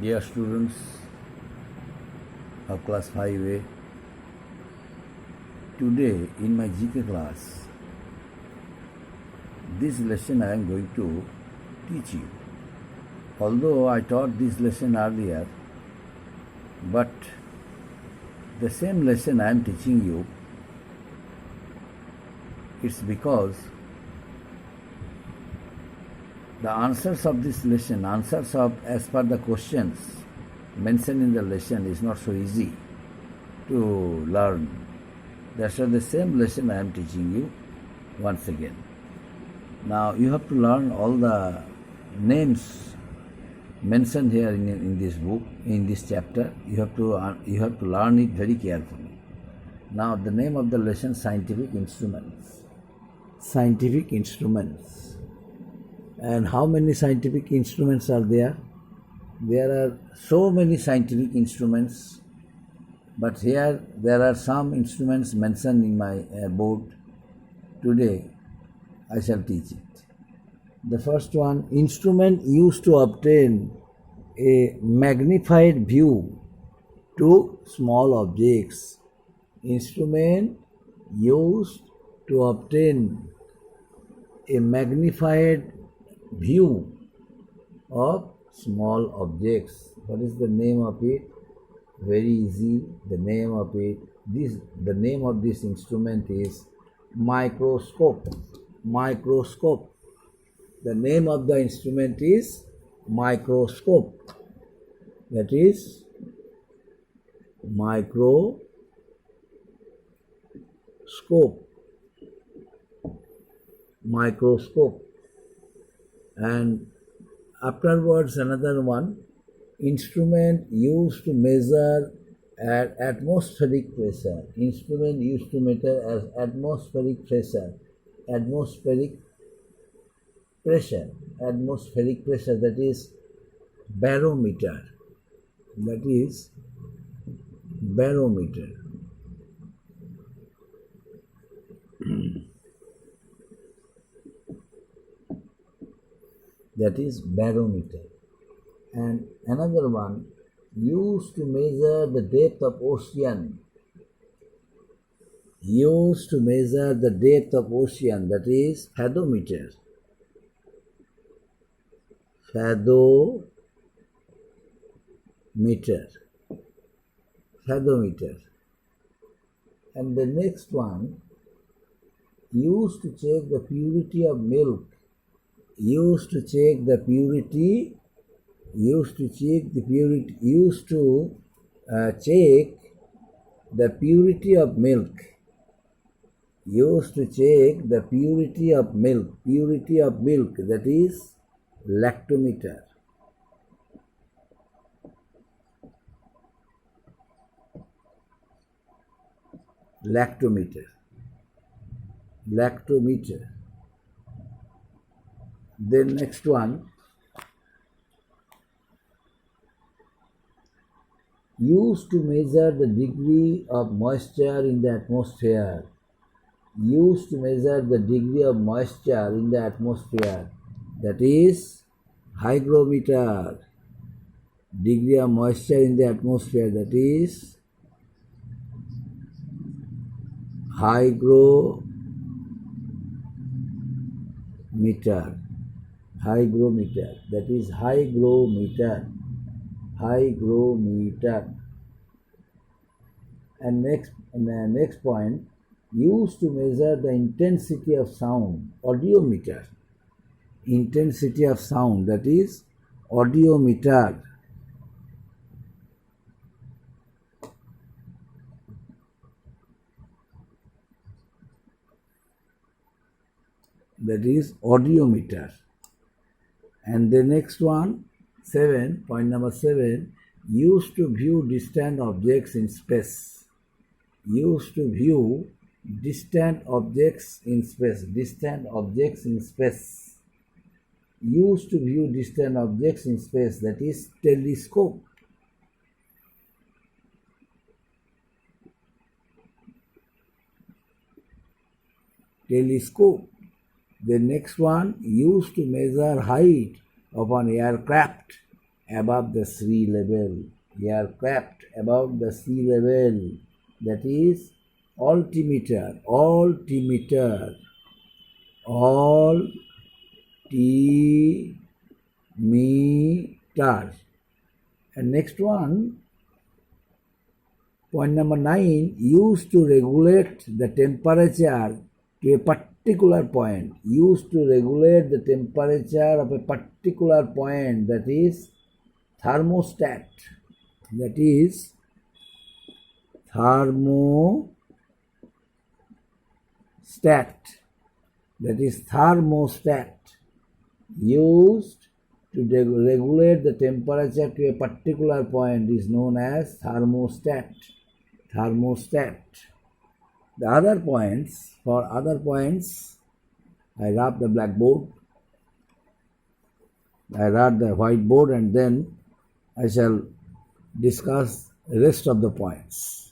Dear students of class 5A, today in my GK class, this lesson I am going to teach you. Although I taught this lesson earlier, but the same lesson I am teaching you, it's because the answers of this lesson, answers of as per the questions mentioned in the lesson is not so easy to learn. That's why the same lesson I am teaching you once again. Now you have to learn all the names mentioned here in this book, in this chapter. You have to learn it very carefully. Now the name of the lesson: scientific instruments. Scientific instruments. And how many scientific instruments are there? There are so many scientific instruments, but here there are some instruments mentioned in my board. Today I shall teach it. The first one, instrument used to obtain a magnified view to small objects. Instrument used to obtain a magnified view of small objects. What is the name of it? Very easy. The name of this instrument is microscope. Microscope. The name of the instrument is microscope. That is microscope. Microscope. And afterwards another one, instrument used to measure at atmospheric pressure. Instrument used to measure as atmospheric pressure. Atmospheric pressure. Atmospheric pressure, that is barometer. That is barometer. That is barometer. And another one, used to measure the depth of ocean. Used to measure the depth of ocean, that is fathometer. Fathometer. Fathometer. And the next one, used to check the purity of milk. Used to check the purity, used to check the purity of milk. Used to check the purity of milk. Purity of milk, that is lactometer. Lactometer. Lactometer. Then next one, used to measure the degree of moisture in the atmosphere. Used to measure the degree of moisture in the atmosphere. That is hygrometer. Degree of moisture in the atmosphere, that is hygrometer. Hygrometer, that is hygrometer. Hygrometer. And next point, used to measure the intensity of sound. Audiometer. Intensity of sound, that is audiometer. That is audiometer. And the next one, point number 7, used to view distant objects in space. Used to view distant objects in space. Distant objects in space. Used to view distant objects in space, that is telescope. Telescope. The next one, used to measure height of an aircraft. above the sea level. Aircraft above the sea level. That is altimeter. Altimeter. Altimeter. And next one, point number 9, used to regulate the temperature to a particular point. Used to regulate the temperature of a particular point, that is thermostat. That is thermostat. That is thermostat. Used to regulate the temperature to a particular point is known as thermostat. Thermostat. The other points, for other points, I rub the blackboard, I rub the whiteboard, and then I shall discuss the rest of the points.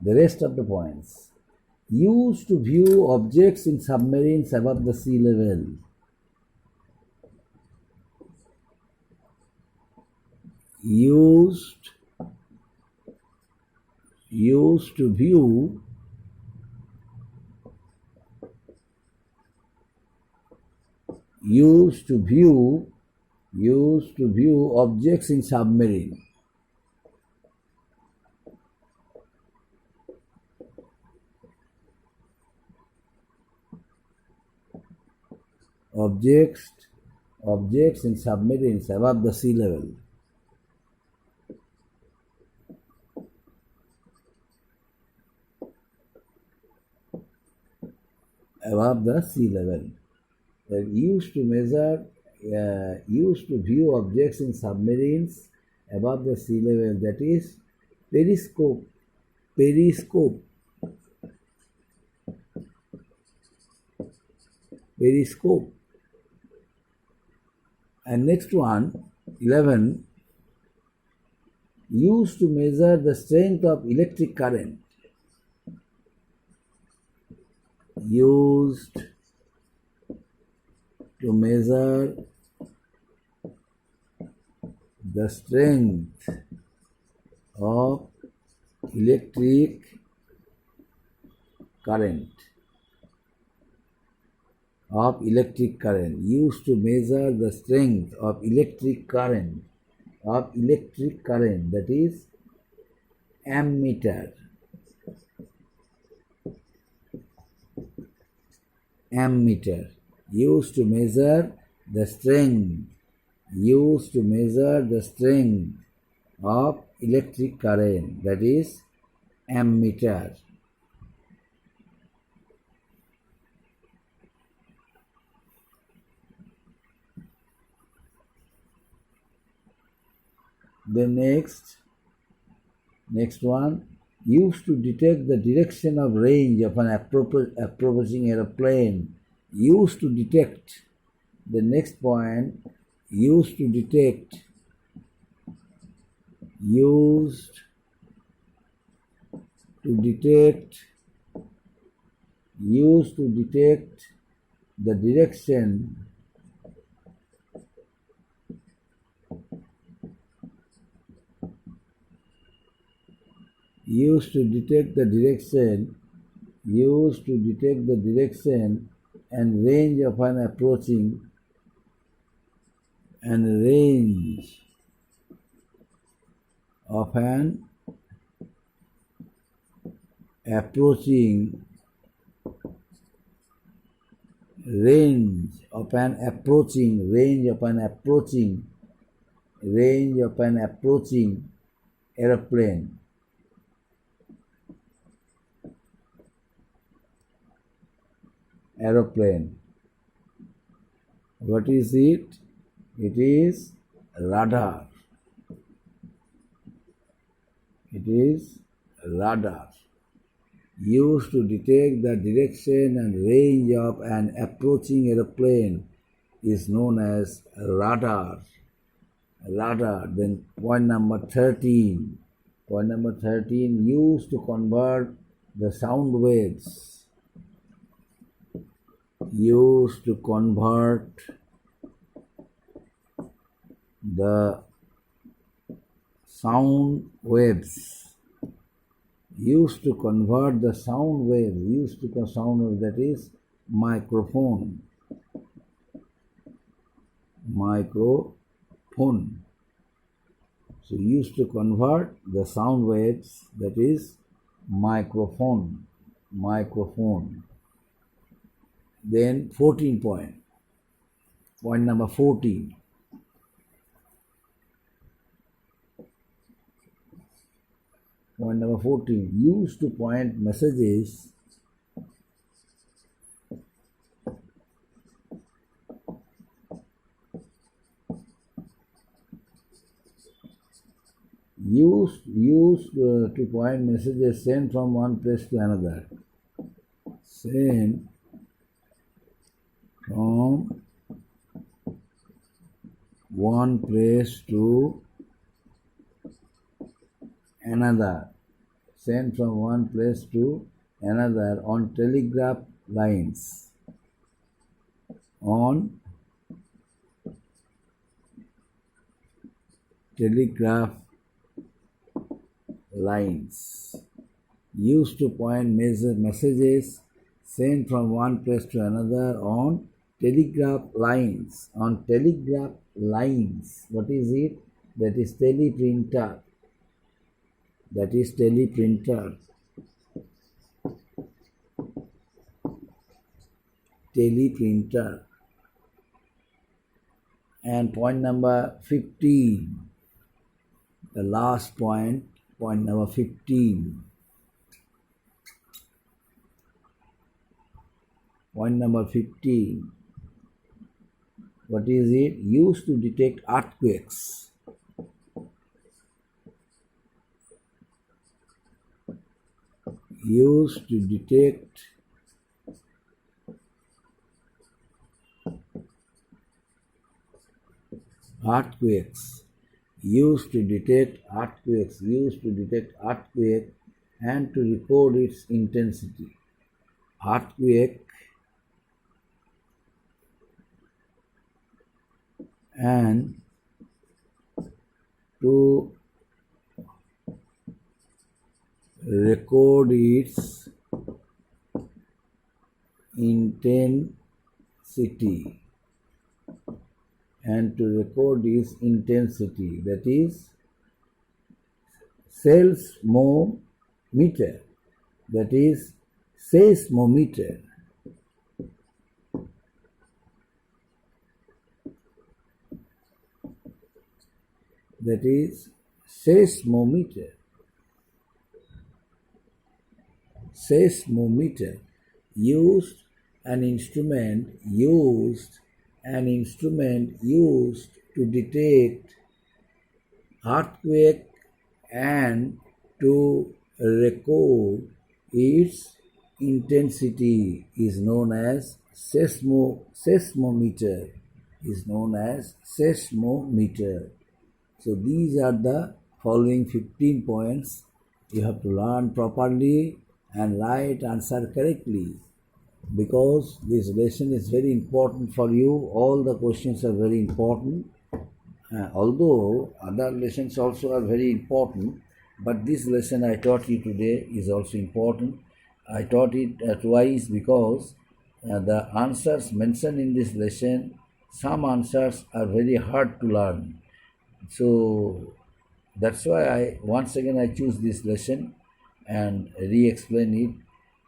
The rest of the points. Used to view objects in submarines above the sea level. Used to view objects in submarine. Objects in submarines above the sea level. Above the sea level. Used to view objects in submarines above the sea level. That is periscope. Periscope. Periscope. And next one, 11, used to measure the strength of electric current. Used to measure the strength of electric current. Used to measure the strength of electric current. That is ammeter. Ammeter. Used to measure the strength. Of electric current. That is ammeter. The next one, used to detect the direction of range of an approaching aeroplane. Used to detect. The next point, used to detect the direction and range of an approaching aeroplane. What is it? It is radar. Used to detect the direction and range of an approaching aeroplane is known as radar. Then point number 13. Used to convert the sound waves used to convert the sound waves that is microphone. So used to convert the sound waves, that is microphone. Then 14 point number 14. Point number 14, used to point messages to point messages sent from one place to another. Sent from one place to another. On telegraph lines. Used to point messages sent from one place to another on telegraph lines. What is it? That is teleprinter. And point number 15, the last point number 15. Point number 15, what is it? Used to detect earthquakes. Used to detect earthquake and to record its intensity. Earthquake and to record its intensity. That is seismometer. That is seismometer. Seismometer. An instrument used to detect earthquake and to record its intensity is known as seismometer. So these are the following 15 points. You have to learn properly and write answer correctly, because this lesson is very important for you. All the questions are very important, although other lessons also are very important, but this lesson I taught you today is also important. I taught it twice because the answers mentioned in this lesson, some answers are very hard to learn. So that's why I choose this lesson and re-explain it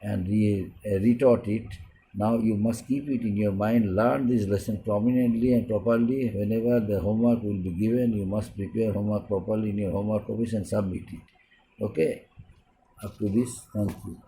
and retaught it. Now you must keep it in your mind. Learn this lesson prominently and properly. Whenever the homework will be given, you must prepare homework properly in your homework office and submit it. Okay? Up to this, thank you.